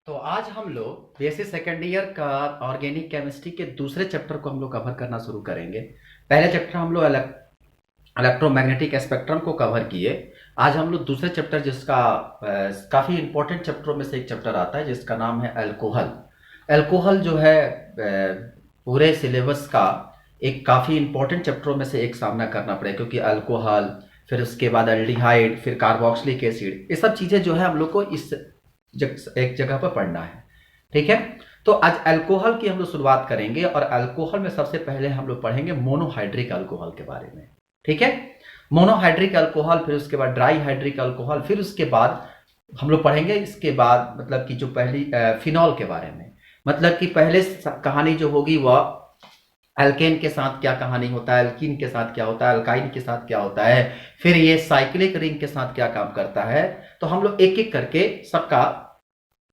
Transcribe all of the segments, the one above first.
तो आज हम लोग बीएससी सेकेंड ईयर का ऑर्गेनिक केमिस्ट्री के दूसरे चैप्टर को हम लोग कवर करना शुरू करेंगे। पहले चैप्टर हम लोग इलेक्ट्रोमैग्नेटिक स्पेक्ट्रम को कवर किए। आज हम लोग दूसरे चैप्टर जिसका काफ़ी इंपॉर्टेंट चैप्टरों में से एक चैप्टर आता है जिसका नाम है अल्कोहल। अल्कोहल जो है पूरे सिलेबस का एक काफ़ी इंपॉर्टेंट चैप्टरों में से एक सामना करना पड़ेगा, क्योंकि अल्कोहल, फिर उसके बाद एल्डिहाइड, फिर कार्बोक्सिलिक एसिड, ये सब चीज़ें जो है हम लोग को इस एक जगह पर पढ़ना है। ठीक है, तो आज अल्कोहल की हम लोग शुरुआत करेंगे और अल्कोहल में सबसे पहले हम लोग पढ़ेंगे मोनोहाइड्रिक अल्कोहल के बारे में। ठीक है, मोनोहाइड्रिक अल्कोहल, फिर उसके बाद ड्राई हाइड्रिक अल्कोहल, फिर उसके बाद हम लोग पढ़ेंगे इसके बाद मतलब कि जो पहली फिनॉल के बारे में, मतलब कि पहले कहानी जो होगी वह एल्केन के साथ क्या कहानी होता है, एल्कीन के साथ क्या होता है, अल्काइन के साथ क्या होता है, फिर ये साइक्लिक रिंग के साथ क्या काम करता है। तो हम लोग एक एक करके सबका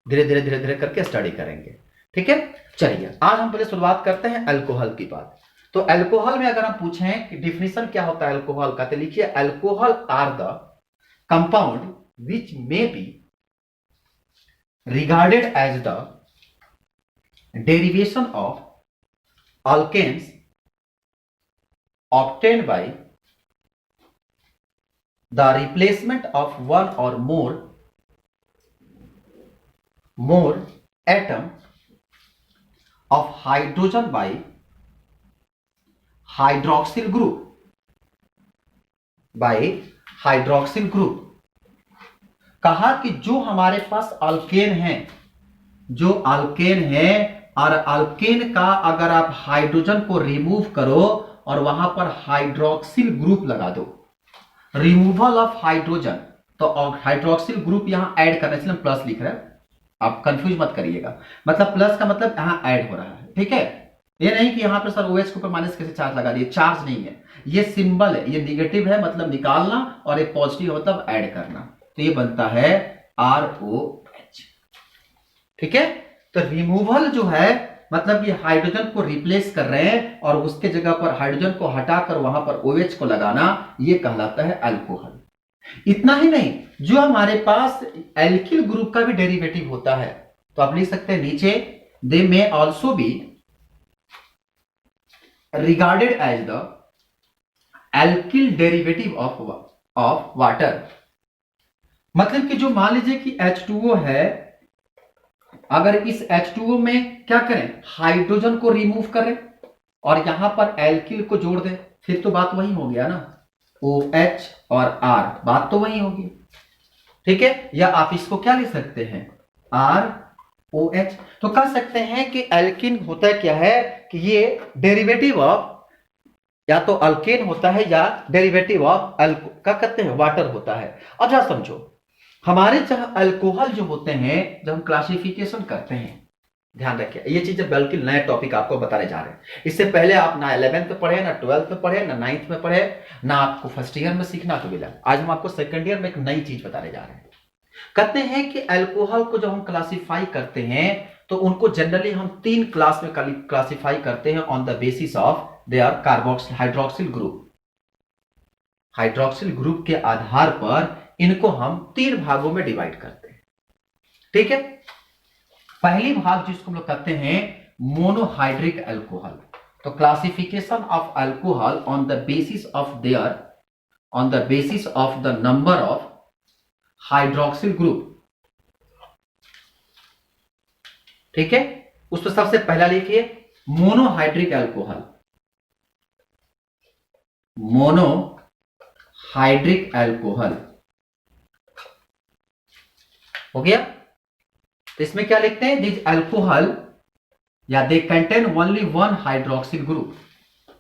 धीरे धीरे धीरे धीरे करके स्टडी करेंगे। ठीक है, चलिए आज हम पहले शुरुआत करते हैं अल्कोहल की बात। तो अल्कोहल में अगर हम पूछें कि डिफिनेशन क्या होता है अल्कोहल का, तो लिखिए alcohol are the compound which may be regarded as the derivation of alkanes obtained by the replacement of one or more atom of hydrogen by hydroxyl group कहा कि जो हमारे पास अल्केन है, जो अल्केन है, और अल्केन का अगर आप हाइड्रोजन को रिमूव करो और वहां पर हाइड्रोक्सिल ग्रुप लगा दो, रिमूवल ऑफ हाइड्रोजन, तो हाइड्रोक्सिल ग्रुप यहां ऐड करना, इसलिए प्लस लिख रहे हैं, आप कंफ्यूज मत करिएगा। मतलब प्लस का मतलब यहां ऐड हो रहा है। ठीक है, ये नहीं कि यहां पर सर OH के ऊपर माइनस कैसे चार्ज लगा दिए, चार्ज नहीं है, ये सिंबल है, ये निगेटिव है मतलब निकालना, और एक पॉजिटिव मतलब ऐड करना, तो ये बनता है ROH। ठीक है, तो रिमूवल जो है मतलब ये हाइड्रोजन को रिप्लेस कर रहे हैं और उसके जगह पर हाइड्रोजन को हटाकर वहां पर OH को लगाना, ये कहलाता है अल्कोहल। इतना ही नहीं, जो हमारे पास एल्किल ग्रुप का भी डेरिवेटिव होता है, तो आप लिख सकते हैं नीचे, they may also be regarded as the alkyl derivative of water. मतलब कि जो मान लीजिए कि H2O है, अगर इस H2O में क्या करें, हाइड्रोजन को रिमूव करें और यहां पर एल्किल को जोड़ दें, फिर तो बात वही हो गया ना, OH और R, बात तो वही होगी। ठीक है, या आप इसको क्या लिख सकते हैं, ROH। तो कह सकते हैं कि एल्किन होता है क्या है कि ये डेरिवेटिव ऑफ या तो अल्केन होता है या डेरिवेटिव ऑफ क्या कहते हैं, वाटर होता है। अब जरा समझो, हमारे जहां अल्कोहल जो होते हैं, जब हम क्लासिफिकेशन करते हैं, ध्यान रखिए ये चीजें बिल्कुल नए टॉपिक आपको बताने जा रहे हैं। इससे पहले आप ना 11th में पढ़े, ना 12th में पढ़े, ना 9th में पढ़े, ना आपको फर्स्ट ईयर में सीखना को मिला। आज हम आपको सेकंड ईयर में एक नई चीज बताने जा रहे हैं। कहते हैं कि अल्कोहल को जब हम क्लासिफाई करते हैं तो उनको जनरली हम 3 क्लास में क्लासिफाई करते हैं on the basis of their carboxyl hydroxyl group. Hydroxyl group के आधार पर इनको हम 3 भागों में डिवाइड करते हैं। ठीक है, पहली भाग जिसको हम लोग कहते हैं मोनोहाइड्रिक अल्कोहल। तो classification of alcohol on the basis of the number of hydroxyl group. ठीक है, उसमें सबसे पहला लिखिए मोनोहाइड्रिक अल्कोहल, मोनोहाइड्रिक अल्कोहल हो गया। तो इसमें क्या लिखते हैं, दिस अल्कोहल या they contain only one hydroxyl group,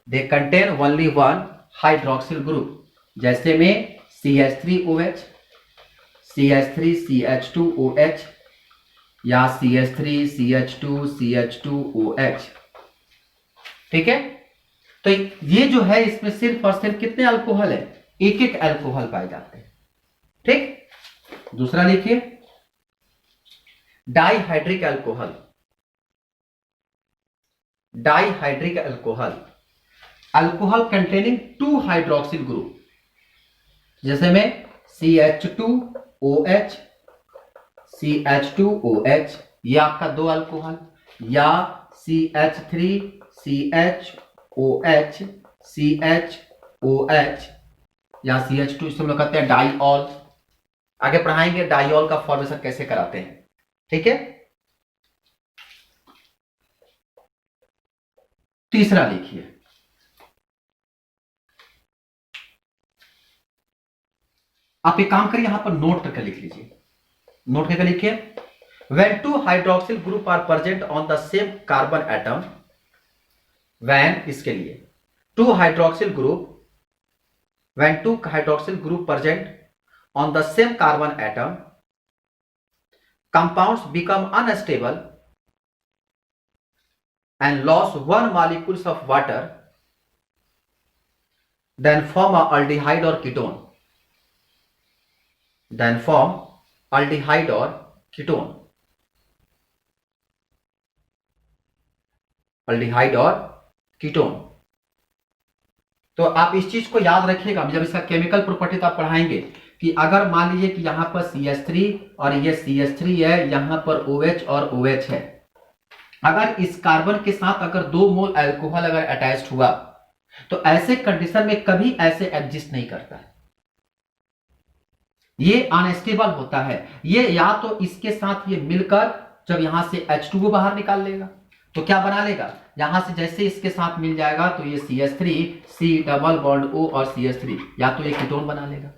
they contain only one hydroxyl group, जैसे में CH3OH, CH3CH2OH या CH3CH2CH2OH। ठीक है, तो ये जो है इसमें सिर्फ और सिर्फ कितने अल्कोहल है, एक एक अल्कोहल पाए जाते हैं। ठीक, दूसरा लिखिए dihydric alcohol, dihydric alcohol, alcohol containing 2 hydroxyl group, जैसे में CH2OH, CH2OH ये आपका दो अल्कोहल, या CH3 CHOH CHOH या CH2, इसे हम लोग कहते हैं डाइऑल। आगे पढ़ाएंगे डाइऑल का फॉर्मेशन कैसे कराते हैं, ठीक है। तीसरा लिखिए, आप एक काम करिए, यहां पर नोट करके लिख लीजिए, नोट करके लिखिए, when two hydroxyl group are present on the same carbon atom, when इसके लिए two hydroxyl group, when two hydroxyl group present on the same carbon atom, compounds become unstable and lose one molecules of water, then form a aldehyde or ketone, then form aldehyde or ketone, aldehyde और ketone. तो आप इस चीज को याद रखिएगा, जब इसका केमिकल प्रॉपर्टी तो आप पढ़ाएंगे कि अगर मान लीजिए कि यहां पर CH3 और ये CH3 है, यहां पर OH और OH है, अगर इस कार्बन के साथ अगर 2 मोल अल्कोहल अगर अटैच्ड हुआ तो ऐसे कंडीशन में कभी ऐसे एग्जिस्ट नहीं करता है, ये अनस्टेबल होता है। ये या तो इसके साथ ये मिलकर जब यहां से H2O बाहर निकाल लेगा तो क्या बना लेगा, यहां से जैसे इसके साथ मिल जाएगा तो ये CH3 C double bond O और CH3, या तो ये कीटोन बना लेगा,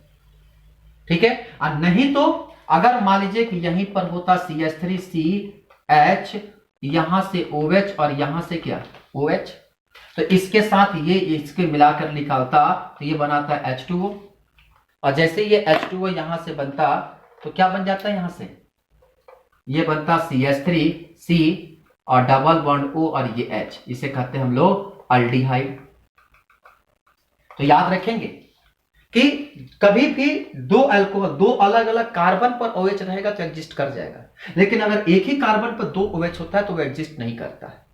ठीक है। और नहीं तो अगर मान लीजिए कि यहीं पर होता CH3 CH, यहां से OH और यहां से क्या OH, तो इसके साथ ये इसके मिलाकर निकालता तो ये बनाता H2O, और जैसे ये H2O यहां से बनता तो क्या बन जाता है, यहां से ये बनता CH3 C और डबल बॉन्ड O और ये H, इसे कहते हैं हम लोग अल्डिहाइड। तो याद रखेंगे कि कभी भी दो अल्कोहल, दो अलग अलग कार्बन पर OH रहेगा तो एग्जिस्ट कर जाएगा, लेकिन अगर एक ही कार्बन पर 2 OH होता है तो वो एग्जिस्ट नहीं करता है,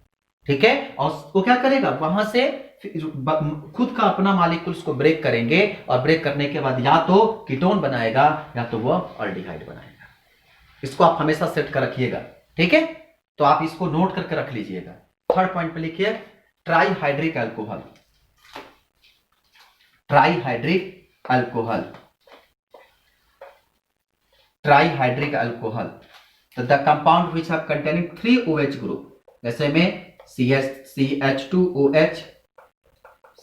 ठीक है। और वो क्या करेगा, वहां से खुद का अपना मॉलिक्यूल्स को ब्रेक करेंगे, और ब्रेक करने के बाद या तो कीटोन बनाएगा या तो वो अल्डिहाइड बनाएगा। इसको आप हमेशा सेट कर रखिएगा, ठीक है। तो आप इसको नोट करके रख लीजिएगा। थर्ड पॉइंट पे लिखिए trihydric alcohol, trihydric alcohol, trihydric alcohol. तो the compound which are containing 3 OH group, जैसे में CH2OH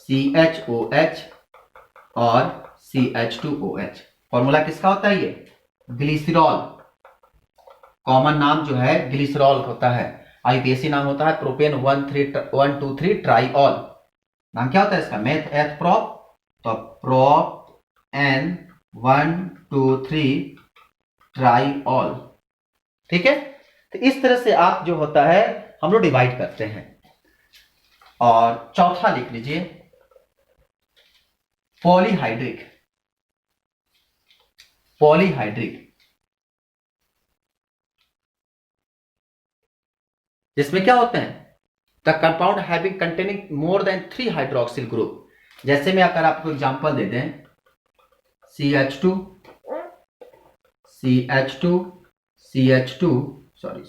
CHOH और CH2OH। फॉर्मूला किसका होता है, ये ग्लिसरॉल, कॉमन नाम जो है ग्लिसरॉल होता है, आईपीएसी नाम होता है प्रोपेन 123 ट्राईऑल। नाम क्या होता है इसका, मेथ एथ प्रोप, तो प्रोप N 123 ट्राईऑल, ठीक है। तो इस तरह से आप जो होता है हम लोग डिवाइड करते हैं। और चौथा लिख लीजिए पॉलीहाइड्रिक, पॉलीहाइड्रिक, जिसमें क्या होते हैं, the compound having containing more than 3 hydroxyl group. जैसे में अगर आपको एग्जांपल दे दें CH2 CH2 CH2 sorry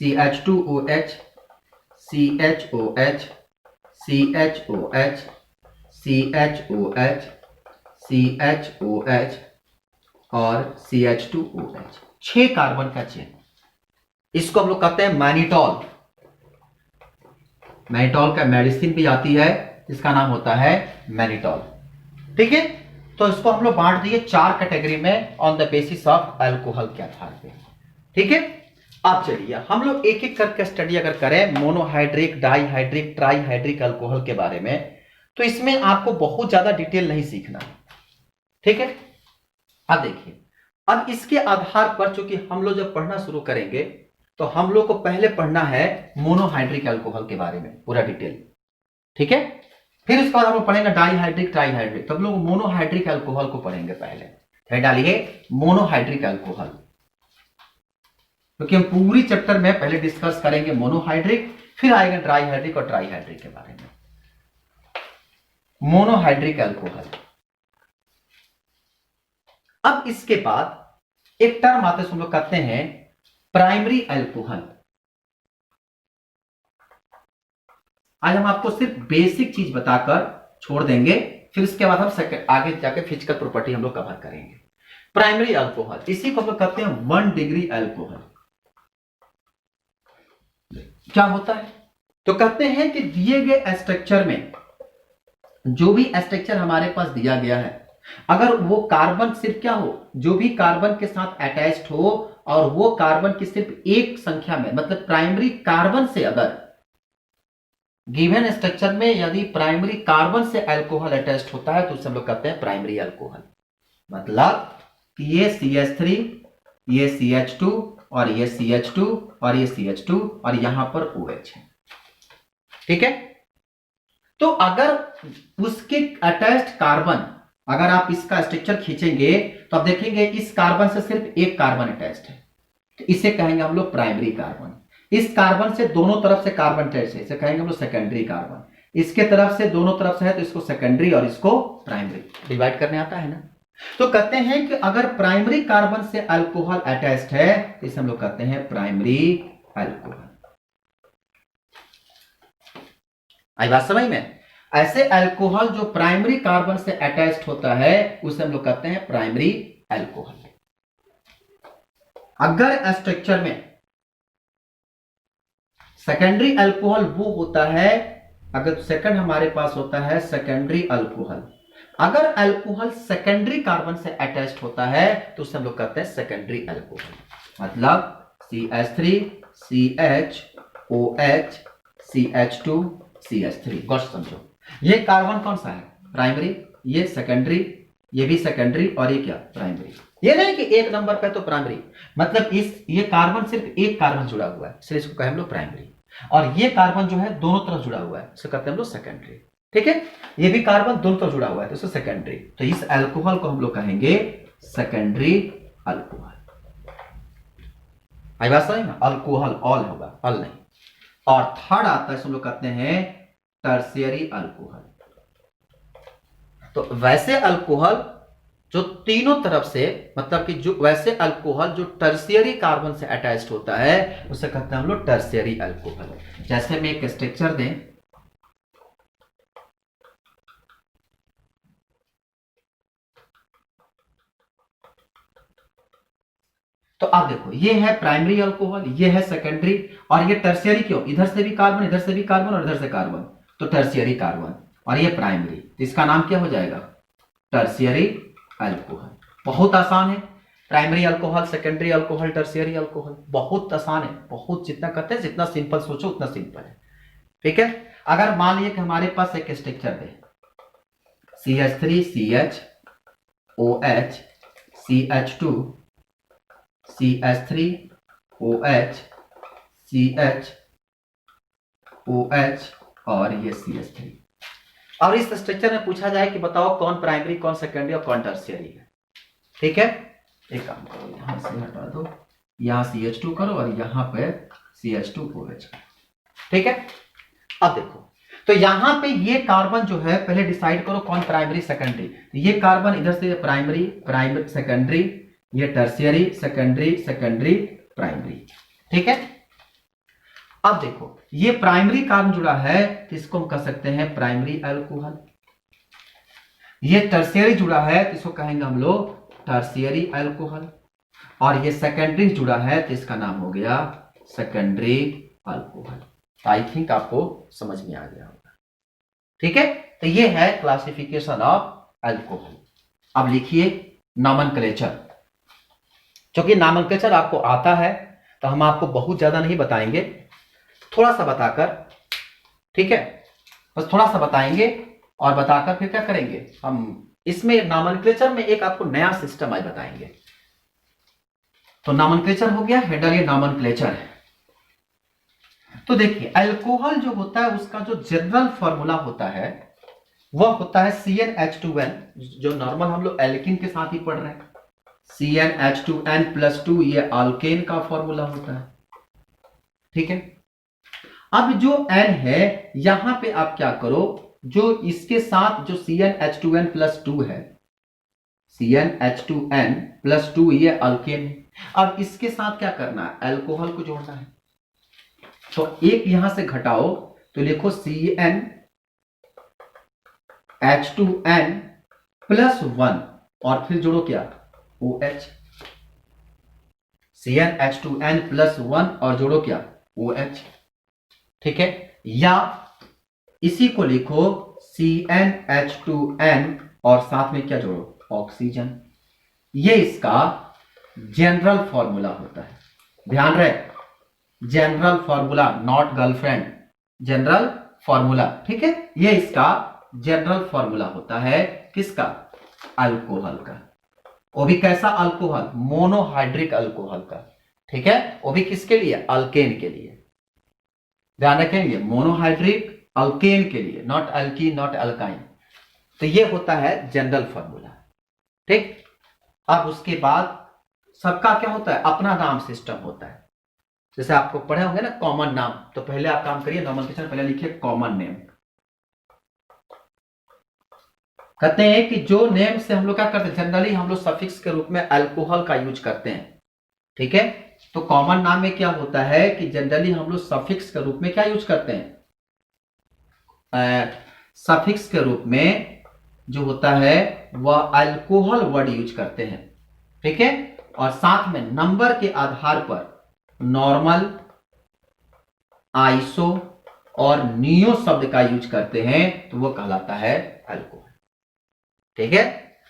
CH2OH CHOH CHOH CHOH CHOH और CH2OH, 6 कार्बन का चेन। इसको हम लोग कहते हैं मैनिटॉल। मैनिटॉल का मेडिसिन भी आती है जिसका नाम होता है मैनिटॉल, ठीक है। तो इसको हम लोग बांट दिए 4 कैटेगरी में on the basis of alcohol के आधार पे, ठीक है। अब चलिए हम लोग एक एक करके स्टडी अगर करें मोनोहाइड्रिक, डाईहाइड्रिक, ट्राईहाइड्रिक अल्कोहल के बारे में, तो इसमें आपको बहुत ज्यादा डिटेल नहीं सीखना, ठीक है। अब देखिए, अब इसके आधार पर चूंकि हम लोग जब पढ़ना शुरू करेंगे तो हम लोग को पहले पढ़ना है मोनोहाइड्रिक अल्कोहल के बारे में पूरा डिटेल, ठीक है। फिर उसके बाद हम लोग पढ़ेंगे डाईहाइड्रिक, ट्राईहाइड्रिक, तो हम लोग मोनोहाइड्रिक अल्कोहल को पढ़ेंगे पहले। फिर डालिए मोनोहाइड्रिक अल्कोहल, क्योंकि हम पूरी चैप्टर में पहले डिस्कस करेंगे मोनोहाइड्रिक, फिर आएगा ट्राईहाइड्रिक और ट्राईहाइड्रिक के बारे में। Monohydric alcohol. अब इसके बाद एक टर्म आते हैं हम लोग कहते हैं प्राइमरी अल्कोहल। आज हम आपको सिर्फ बेसिक चीज बताकर छोड़ देंगे, फिर इसके बाद हम आगे जाके फिजिकल प्रॉपर्टी हम लोग कवर करेंगे। प्राइमरी अल्कोहल, इसी को हम लोग कहते हैं 1 डिग्री अल्कोहल। क्या होता है? तो कहते हैं कि दिए गए स्ट्रक्चर में जो भी स्ट्रक्चर हमारे पास दिया गया है, अगर वो कार्बन सिर्फ क्या हो, जो भी कार्बन के साथ अटैच्ड हो और वो कार्बन की सिर्फ एक संख्या में, मतलब प्राइमरी कार्बन से, अगर गिवन स्ट्रक्चर में यदि प्राइमरी कार्बन से अल्कोहल अटैच्ड होता है तो उसे हम लोग कहते हैं प्राइमरी अल्कोहल। मतलब कि ये CH3, ये CH2 और ये CH2 और ये CH2 और यहां पर OH है। ठीक है? तो अगर उसके अटैच्ड कार्बन, अगर आप इसका स्ट्रक्चर खींचेंगे तो आप देखेंगे इस कार्बन से सिर्फ एक कार्बन अटैच्ड है, तो इसे कहेंगे हम लोग प्राइमरी कार्बन। इस कार्बन से दोनों तरफ से कार्बन अटैच है, इसे कहेंगे हम लोग सेकेंडरी कार्बन। इसके तरफ से दोनों तरफ से है तो इसको सेकेंडरी और इसको प्राइमरी। डिवाइड करने आता है ना? तो कहते हैं कि अगर प्राइमरी कार्बन से अल्कोहल अटैच्ड है तो इसे हम लोग कहते हैं प्राइमरी अल्कोहल। आई बात समझ में? ऐसे अल्कोहल जो प्राइमरी कार्बन से अटैच्ड होता है उसे हम लोग कहते हैं प्राइमरी अल्कोहल। अगर स्ट्रक्चर में सेकेंडरी अल्कोहल वो होता है, अगर सेकंड हमारे पास होता है सेकेंडरी अल्कोहल, अगर अल्कोहल सेकेंडरी कार्बन से अटैच्ड होता है तो उसे हम लोग कहते हैं सेकेंडरी अल्कोहल। मतलब CH3 CH OH CH2 CH3। गौर समझो, ये कार्बन कौन सा है? प्राइमरी, ये सेकेंडरी, ये भी सेकेंडरी और ये क्या? प्राइमरी। ये नहीं कि एक नंबर पे तो प्राइमरी, मतलब ये कार्बन सिर्फ एक कार्बन जुड़ा हुआ है इसलिए इसको कहें हम लोग प्राइमरी, और ये कार्बन जो है दोनों तरफ जुड़ा हुआ है इसे कहते हैं हम लोग सेकेंडरी। ठीक है? ये भी कार्बन दोनों तरफ जुड़ा हुआ है तो इसे सेकेंडरी। तो इस अल्कोहल को हम लोग कहेंगे सेकेंडरी अल्कोहल। आई बात समझ में? अल्कोहल ऑल होगा, अल नहीं। और थर्ड आता है हम लोग कहते हैं टर्शियरी अल्कोहल। तो वैसे अल्कोहल जो तीनों तरफ से, मतलब कि जो वैसे अल्कोहल जो टर्शियरी कार्बन से अटैच्ड होता है उसे कहते हैं हम लोग टर्शियरी अल्कोहल। जैसे में एक स्ट्रक्चर दें, तो आप देखो ये है प्राइमरी अल्कोहल, ये है सेकेंडरी, और ये टर्शियरी क्यों? इधर से भी कार्बन, इधर से भी कार्बन और इधर से कार्बन, तो टर्शियरी कार्बन। और ये प्राइमरी, तो इसका नाम क्या हो जाएगा? Tertiary alcohol. बहुत आसान है, primary alcohol, secondary alcohol, tertiary alcohol, बहुत आसान है। बहुत, जितना कहते हैं जितना सिंपल सोचो उतना सिंपल है। ठीक है? अगर मान लीजिए कि हमारे पास एक स्ट्रक्चर है CH3 CH OH CH2 CH3 OH CH OH और ये CH3, और इस स्ट्रक्चर में पूछा जाए कि बताओ कौन प्राइमरी, कौन सेकेंडरी और कौन टर्शियरी है। ठीक है? एक काम करो, यहां से हटा दो, यहां CH2 करो और यहां पे CH2 OH। ठीक है? अब देखो, तो यहां पे ये कार्बन जो है पहले डिसाइड करो कौन प्राइमरी सेकेंडरी। तो ये कार्बन इधर से प्राइमरी, प्राइमरी सेकेंडरी, ये टर्शियरी, सेकेंडरी, सेकेंडरी, प्राइमरी। ठीक है? अब देखो ये प्राइमरी कार्बन जुड़ा है तो इसको हम कह सकते हैं प्राइमरी अल्कोहल। ये टर्शियरी जुड़ा है तो इसको कहेंगे हम लोग टर्शियरी अल्कोहल, और ये सेकेंडरी जुड़ा है तो इसका नाम हो गया सेकेंडरी अल्कोहल। आई थिंक आपको समझ में आ गया होगा। ठीक है? तो ये है क्लासिफिकेशन ऑफ अल्कोहल। अब लिखिए नॉमेनक्लेचर। क्योंकि नॉमेनक्लेचर आपको आता है तो हम आपको बहुत ज्यादा नहीं बताएंगे, थोड़ा सा बताकर, ठीक है, बस थोड़ा सा बताएंगे और बताकर फिर क्या करेंगे हम इसमें नॉमेनक्लेचर में एक आपको नया सिस्टम आज बताएंगे। तो नॉमेनक्लेचर हो गया, हेडर ये नॉमेनक्लेचर है। तो देखिए अल्कोहल जो होता है उसका जो जनरल फॉर्मूला होता है वह होता है CnH2n, जो नॉर्मल हम लोग एल्किन के साथ ही पढ़ रहे हैं। CnH2n+2 ये अल्केन का फॉर्मूला होता है। ठीक है? अब जो n है यहां पे आप क्या करो, जो इसके साथ जो CnH2n+2 है CnH2n प्लस 2 ये अल्केन है। अब इसके साथ क्या करना है, अल्कोहल को जोड़ना है। तो एक यहां से घटाओ तो लिखो CnH2n प्लस 1 और फिर जोड़ो क्या, OH। CnH2n प्लस 1 और जोड़ो क्या, OH। ठीक है, या इसी को लिखो CnH2n और साथ में क्या जोड़ो, ऑक्सीजन। ये इसका जनरल फॉर्मूला होता है। ध्यान रहे, general formula, not girlfriend, general formula. ठीक है, ये इसका जनरल फॉर्मूला होता है किसका, अल्कोहल का। वो भी कैसा अल्कोहल, मोनोहाइड्रिक अल्कोहल का। ठीक है, वो भी किसके लिए, अल्केन के लिए। ध्यान रखेंगे, मोनोहाइड्रिक अल्केन के लिए, नॉट अल्कीन नॉट अल्काइन। तो ये होता है जनरल फॉर्मूला। ठीक, अब उसके बाद सबका क्या होता है, अपना नाम सिस्टम होता है। जैसे आपको पढ़े होंगे ना कॉमन नाम, तो पहले आप काम करिए, नॉमेनक्लेचर पहले लिखिए कॉमन नेम। कहते हैं कि जो नेम से हम लोग क्या करते हैं, जनरली हम लोग सफिक्स के रूप में अल्कोहल का यूज करते हैं। ठीक है, तो कॉमन नाम में क्या होता है कि जनरली हम लोग सफिक्स के रूप में क्या यूज करते हैं, सफिक्स के रूप में जो होता है वह अल्कोहल वर्ड यूज करते हैं। ठीक है, और साथ में नंबर के आधार पर नॉर्मल, आइसो और नियो शब्द का यूज करते हैं, तो वो कहलाता है अल्कोहल। ठीक है,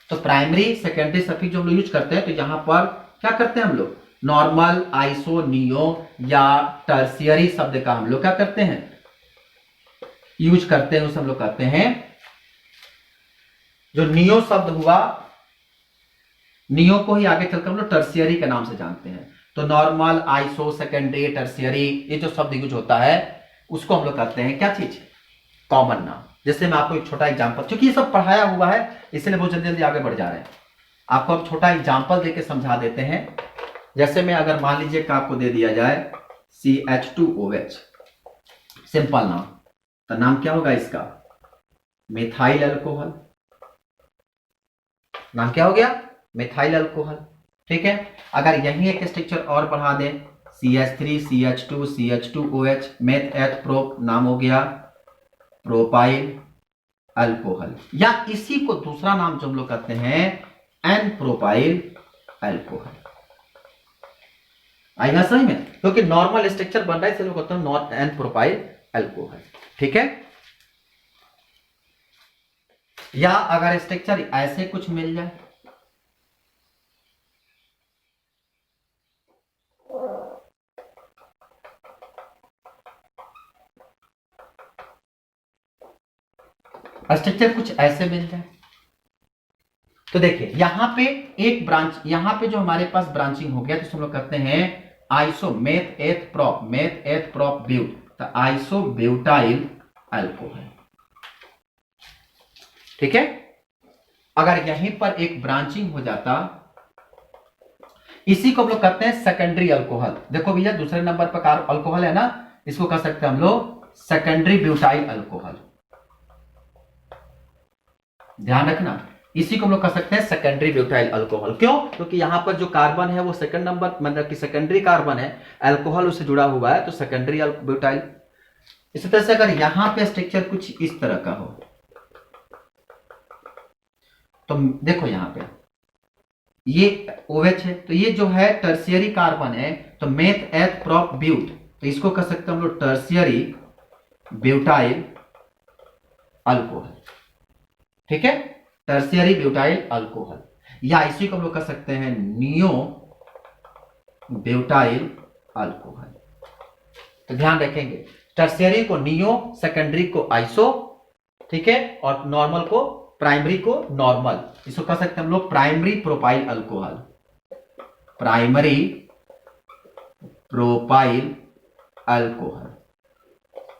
तो प्राइमरी सेकेंडरी सफिक्स जो हम लोग यूज करते हैं, तो यहां पर क्या करते हैं हम लोग, नॉर्मल, आइसो, नियो या टर्शियरी शब्द का हम लोग क्या करते हैं, यूज करते हैं। उसे हम लोग कहते हैं, जो नियो शब्द हुआ, नियो को ही आगे चलकर हम लोग टर्शियरी के नाम से जानते हैं। तो नॉर्मल, आइसो, सेकेंडरी, टर्शियरी, ये जो शब्द यूज होता है उसको हम लोग कहते हैं क्या चीज, कॉमन नाम। जैसे मैं आपको एक छोटा एग्जांपल, क्योंकि ये सब पढ़ाया हुआ है इसलिए बहुत जल्दी जल्दी आगे बढ़ जा रहे हैं, आपको अब छोटा एग्जांपल देके समझा देते हैं। जैसे में अगर मान लीजिए कि आपको दे दिया जाए CH2OH, सिंपल नाम, तो नाम क्या होगा इसका, मिथाइल अल्कोहल। नाम क्या हो गया, मिथाइल अल्कोहल। ठीक है, अगर यही एक स्ट्रक्चर और बढ़ा दें, CH3, CH2, CH2OH, मेथ एथ प्रो, नाम हो गया प्रोपाइल अल्कोहल। या इसी को दूसरा नाम जो हम लोग कहते हैं एन प्रोपाइल अल्कोहल। आएगा सही में, क्योंकि नॉर्मल स्ट्रक्चर बन रहा है इसलिए कहते हैं नॉट एन प्रोपाइल अल्कोहल। ठीक है, या अगर स्ट्रक्चर ऐसे कुछ मिल जाए, स्ट्रक्चर कुछ ऐसे मिल जाए, तो देखिए यहां पे एक ब्रांच, यहां पे जो हमारे पास ब्रांचिंग हो गया, तो हम लोग कहते हैं iso meth eth prop, meth eth prop but, तो आइसो ब्यूटाइल अल्कोहल। ठीक है, अगर यहीं पर एक ब्रांचिंग हो जाता, इसी को हम लोग कहते हैं सेकेंडरी अल्कोहल। देखो भैया दूसरे नंबर पर अल्कोहल है ना, इसको कह सकते हैं हम लोग सेकेंडरी ब्यूटाइल अल्कोहल। ध्यान रखना, इसी को हम लोग कह सकते हैं सेकेंडरी ब्यूटाइल अल्कोहल। क्यों, क्योंकि यहां पर जो कार्बन है वो सेकंड नंबर, मतलब कि सेकेंडरी कार्बन है, अल्कोहल उससे जुड़ा हुआ है, तो सेकेंडरी ब्यूटाइल। इसी तरह से अगर यहां पे स्ट्रक्चर कुछ इस तरह का हो, तो देखो यहां पे ये OH है, तो ये जो है टर्शियरी कार्बन है, तो मेथ एथ प्रोप ब्यूट, तो इसको कह सकते हैं हम लोग टर्शियरी ब्यूटाइल अल्कोहल। ठीक है, टर्शियरी ब्यूटाइल अल्कोहल, या इसी को हम लोग कह सकते हैं नियो ब्यूटाइल अल्कोहल। तो ध्यान रखेंगे, टर्शियरी को नियो, सेकेंडरी को आइसो, ठीक है, और नॉर्मल को, प्राइमरी को नॉर्मल, इसको कह सकते हैं हम लोग primary propyl alcohol, primary propyl alcohol.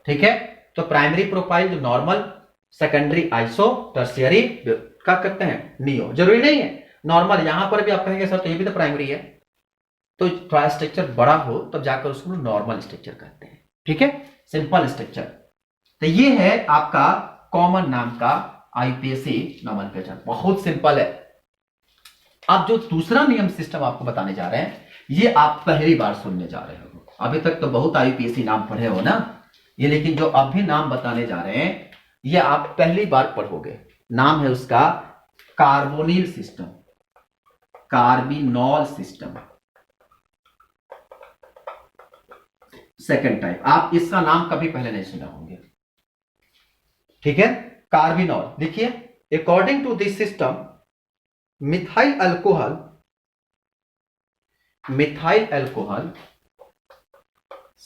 ठीक है, तो प्राइमरी प्रोपाइल जो नॉर्मल, सेकेंडरी आइसो, टर्शियरी क्या करते हैं नियो। जरूरी नहीं है नॉर्मल, यहां पर भी आप कहेंगे सर तो ये भी तो प्राइमरी है, तो थोड़ा स्ट्रक्चर बड़ा हो तब जाकर उसको नॉर्मल स्ट्रक्चर कहते हैं। ठीक है, सिंपल स्ट्रक्चर। तो ये है आपका कॉमन नाम का IUPAC नॉमेनक्लेचर, बहुत सिंपल है। अब जो दूसरा नियम सिस्टम आपको बताने जा रहे हैं, ये आप पहली बार सुनने जा रहे हो। अभी तक तो बहुत आईयूपीएसी नाम पढ़े हो ना ये, लेकिन जो अभी नाम बताने जा रहे हैं ये आप पहली बार पढ़ोगे। नाम है उसका carbonyl system, carbinol system, second type. आप इसका नाम कभी पहले नहीं सुना होंगे, ठीक है। कार्बिनॉल देखिए, according to this system methyl alcohol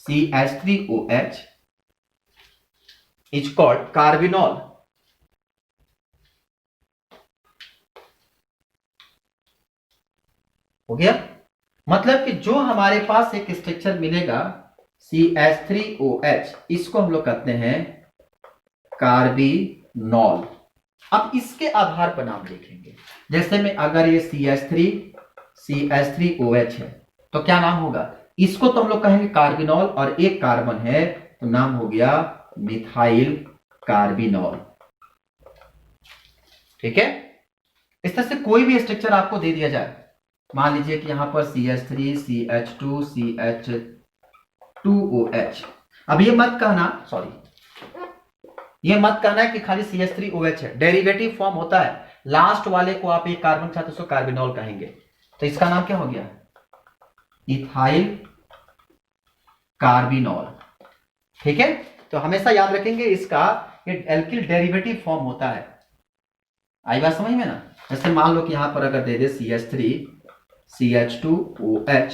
CH3OH is called carbinol। हो गया, मतलब कि जो हमारे पास एक स्ट्रक्चर मिलेगा CH3OH, इसको हम लोग कहते हैं कार्बिनॉल। अब इसके आधार पर नाम लिखेंगे। जैसे में अगर ये CH3OH है तो क्या नाम होगा, इसको तो हम लोग कहेंगे कार्बिनॉल, और एक कार्बन है तो नाम हो गया मिथाइल कार्बिनॉल, ठीक है। इस तरह से कोई भी स्ट्रक्चर आपको दे दिया जाए, मान लीजिए कि यहां पर CH3 CH2 CH2OH, अब ये मत कहना, सॉरी ये मत कहना है कि खाली CH3OH है, डेरिवेटिव फॉर्म होता है, लास्ट वाले को आप एक कार्बन के साथ उसको कार्बिनॉल कहेंगे, तो इसका नाम क्या हो गया, इथाइल कार्बिनॉल, ठीक है। तो हमेशा याद रखेंगे इसका, ये एल्किल डेरिवेटिव फॉर्म होता है। आई बात समझ में ना। जैसे मान लो कि यहां पर अगर दे दे CH3 CH2OH,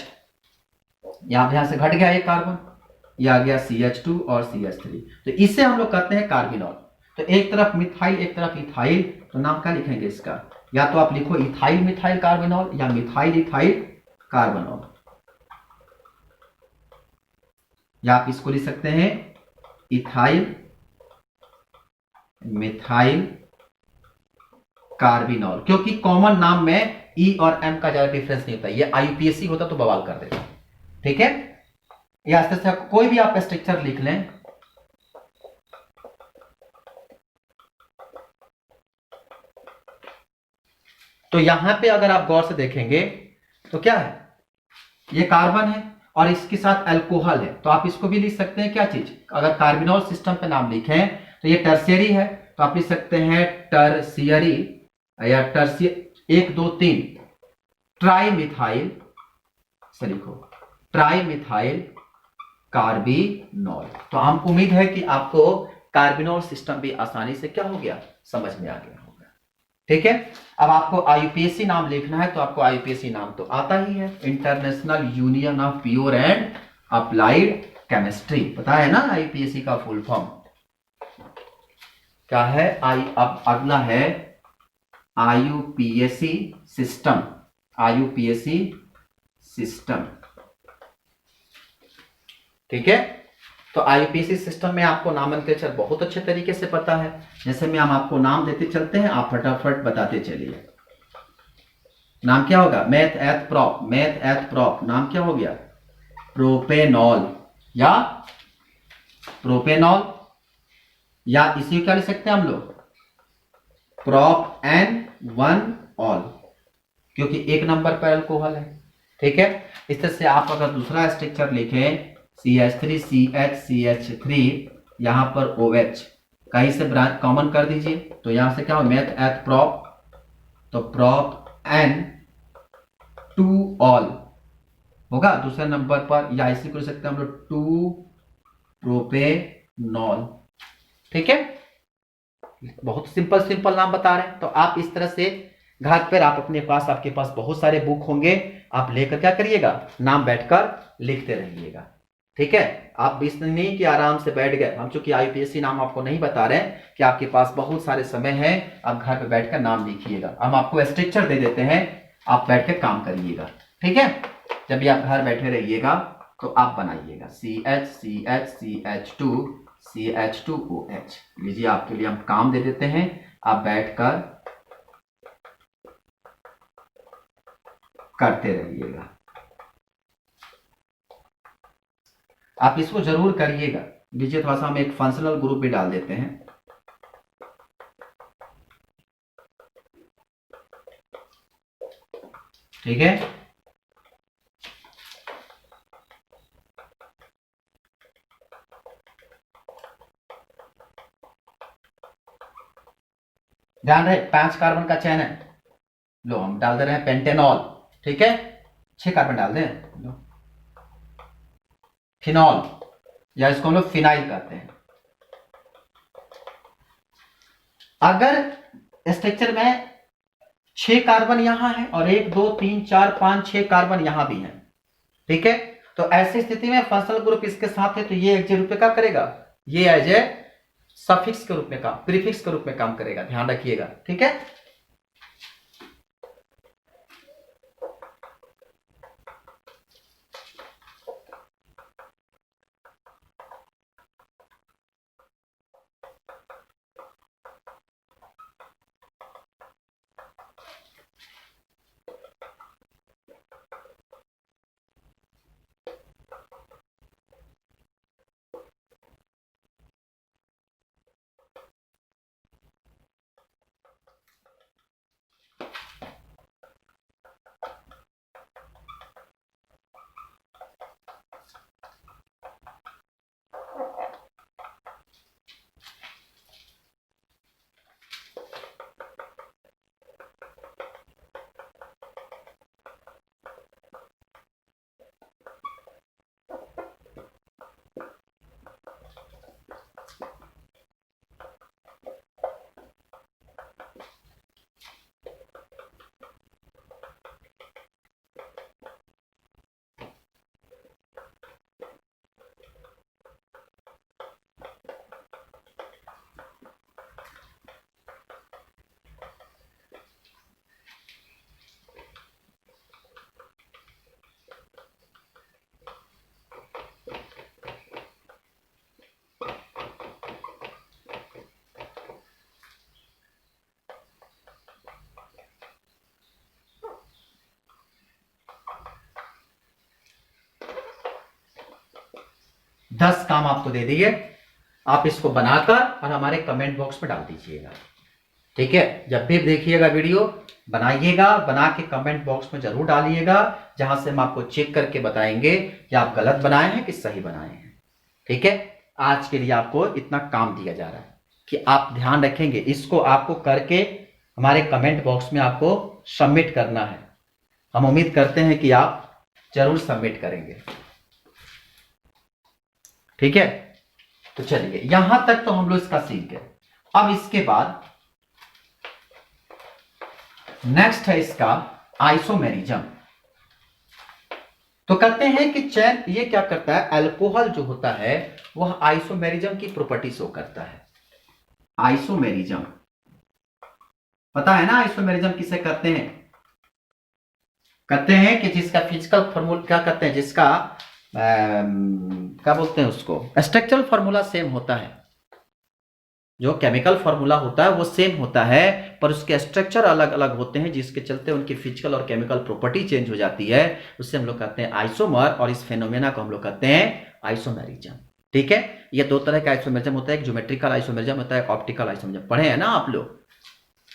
यहां से घट गया एक कार्बन, यह आ गया CH2 और CH3, तो इसे हम लोग कहते हैं कार्बिनॉल। तो एक तरफ मिथाइल एक तरफ इथाइल, तो नाम क्या लिखेंगे इसका, या तो आप लिखो इथाइल मिथाइल कार्बिनॉल या मिथाइल इथाइल कार्बनॉल, या आप इसको लिख सकते हैं इथाइल मिथाइल कार्बिनॉल, क्योंकि कॉमन नाम में ई और एम का ज्यादा डिफरेंस नहीं होता। ये आईयूपीएसी होता तो बवाल कर देता, ठीक है। या इस तरह से कोई भी आप स्ट्रक्चर लिख लें, तो यहां पे अगर आप गौर से देखेंगे तो क्या है, ये कार्बन है और इसके साथ अल्कोहल है, तो आप इसको भी लिख सकते हैं क्या चीज, अगर कार्बिनॉल सिस्टम पे नाम लिखें तो ये टर्शियरी है, तो आप लिख सकते हैं टर्शियरी या टर्शियरी 1 2 3 ट्राई मिथाइल, से लिखो ट्राई मिथाइल कार्बिनॉल। तो हम उम्मीद है कि आपको कार्बिनॉल सिस्टम भी आसानी से क्या हो गया, समझ में आ गया होगा, ठीक है। अब आपको आईयूपीएसी नाम लिखना है, तो आपको आईयूपीएसी नाम तो आता ही है, international union of pure and applied chemistry, पता है ना आईयूपीएसी का फुल फॉर्म क्या है। अब अगला है आईयूपीएसी सिस्टम, आईयूपीएसी सिस्टम, ठीक है। तो आईयूपीएसी सिस्टम में आपको नामनक्लेचर बहुत अच्छे तरीके से पता है। जैसे में हम आपको नाम देते चलते हैं, आप फटाफट बताते चलिए। नाम क्या होगा, मेथ एथ प्रोप, नाम क्या हो गया, प्रोपेनॉल या प्रोपेनॉल, या इसी क्या लिख सकते हैं हम लोग, प्रोप N1 ऑल, क्योंकि एक नंबर पर अल्कोहल है, ठीक है। इस तरह से आप अगर दूसरा स्ट्रक्चर लिखें CH3 CH CH3, यहां पर OH कहीं से ब्रांच कॉमन कर दीजिए, तो यहां से क्या हो, मेथ एथ प्रोप, तो प्रोप N2 ऑल होगा दूसरे नंबर पर, या इसी को लिख सकते हैं हम लोग 2 प्रोपेनॉल, ठीक है। बहुत सिंपल नाम बता रहे हैं। तो आप इस तरह से घर पर आप अपने पास, आपके पास बहुत सारे बुक होंगे, आप लेकर क्या करिएगा, नाम बैठकर लिखते रहिएगा, ठीक है। आप इस नहीं कि आराम से बैठ गए, हम चूंकि आईयूपीएसी नाम आपको नहीं बता रहे हैं कि आपके पास बहुत सारे समय है, आप घर पे बैठकर नाम लिखिएगा, हम आपको स्ट्रक्चर दे देते हैं, आप बैठकर काम करिएगा, ठीक है। जब भी आप घर बैठे रहिएगा तो आप बनाइएगा CH2 CH2OH, लीजिए आपके लिए हम काम दे देते हैं, आप बैठकर करते रहिएगा, आप इसको जरूर करिएगा। लीजिए थोड़ा सा हम एक फंक्शनल ग्रुप भी डाल देते हैं, ठीक है। ध्यान रहे 5 कार्बन का चैन है। लो हम डाल दे रहे हैं पेंटेनॉल, ठीक है, 6 कार्बन डाल दें। लो फिनॉल, या इसको हम लोग फिनाइल कहते हैं। अगर स्ट्रक्चर में 6 कार्बन यहां है और 1 2 3 4 5 6 कार्बन यहां भी है, ठीक है, तो ऐसी स्थिति में फंक्शनल ग्रुप इसके साथ है तो ये एक रूप में क्या करेगा, ये एज ए सफिक्स के रूप में काम, प्रीफिक्स के रूप में काम करेगा, ध्यान रखिएगा, ठीक है। दस काम आपको दे दिए, आप इसको बनाकर और हमारे कमेंट बॉक्स में डाल दीजिएगा, ठीक है। जब भी देखिएगा वीडियो बनाइएगा, बना के कमेंट बॉक्स में जरूर डालिएगा, जहां से हम आपको चेक करके बताएंगे कि आप गलत बनाए हैं कि सही बनाए हैं, ठीक है। आज के लिए आपको इतना काम दिया जा रहा है कि आप ध्यान रखेंगे, इसको आपको करके हमारे कमेंट बॉक्स में आपको सबमिट करना है। हम उम्मीद करते हैं कि आप जरूर सबमिट करेंगे, ठीक है। तो चलिए यहां तक तो हम लोग इसका सीख गए। अब इसके बाद नेक्स्ट है इसका आइसोमेरिज्म। तो कहते हैं कि चैन ये क्या करता है, अल्कोहल जो होता है वह आइसोमेरिज्म की प्रॉपर्टी शो करता है। आइसोमेरिज्म पता है ना, आइसोमेरिज्म किसे कहते हैं, कहते हैं कि जिसका फिजिकल फॉर्मूला क्या कहते हैं, जिसका क्या बोलते हैं उसको, स्ट्रक्चरल फॉर्मूला सेम होता है। जो केमिकल फॉर्मूला होता है वो सेम होता है, पर उसके स्ट्रक्चर अलग अलग होते हैं, जिसके चलते उनकी फिजिकल और केमिकल प्रॉपर्टी चेंज हो जाती है। उससे हम लोग कहते हैं आइसोमर, और इस फेनोमेना को हम लोग कहते हैं आइसोमेरिज्म, ठीक है। ये दो तरह का आइसोमेरिज्म होता है, एक ज्योमेट्रिकल आइसोमेरिज्म होता है, ऑप्टिकल आइसोमेरिज्म, पढ़े हैं ना आप लोग।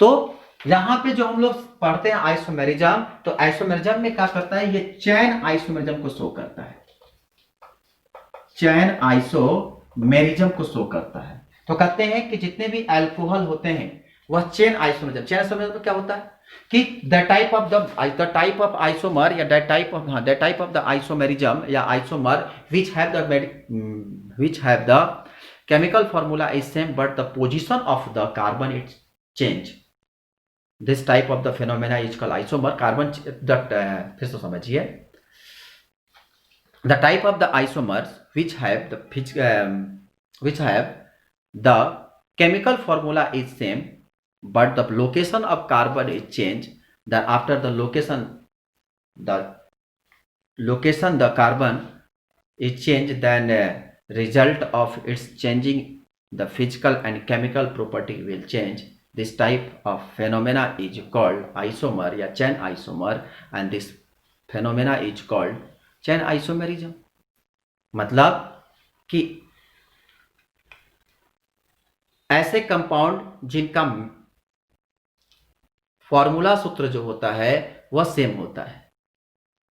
तो यहां पे जो हम लोग पढ़ते हैं आइसोमेरिज्म, तो आइसोमेरिज्म में क्या करता है, ये चैन आइसोमेरिज्म को शो करता है, चैन आइसोमेरिज्म को शो करता है। तो कहते हैं कि जितने भी अल्कोहल होते हैं वह चेन आइसोमेरिज्म, चेन आइसोमेरिज्म क्या होता है कि द टाइप ऑफ आइसोमर या the type of the isomerism या isomer which have the chemical formula is same but the position of the carbon is change. This type of the phenomena is called isomer. Carbon फिर से समझिए, the type of the isomers which have the chemical formula is same but the location of carbon is changed. Then after the location the carbon is changed, then result of its changing the physical and chemical property will change. This type of phenomena is called isomer या chain isomer, and this phenomena is called chain isomerism. मतलब कि ऐसे compound जिनका formula सूत्र जो होता है वह सेम होता है,